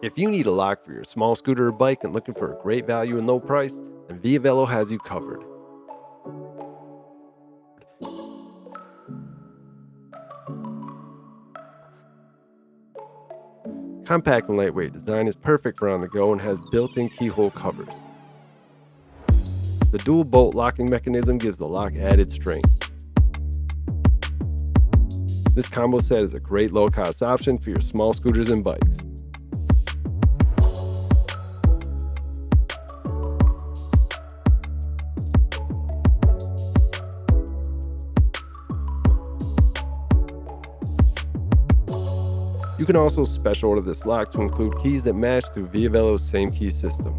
If you need a lock for your small scooter or bike and looking for a great value and low price, then Via Velo has you covered. Compact and lightweight design is perfect for on the go and has built-in keyhole covers. The dual bolt locking mechanism gives the lock added strength. This combo set is a great low-cost option for your small scooters and bikes. You can also special order this lock to include keys that match through Via Velo's same key system.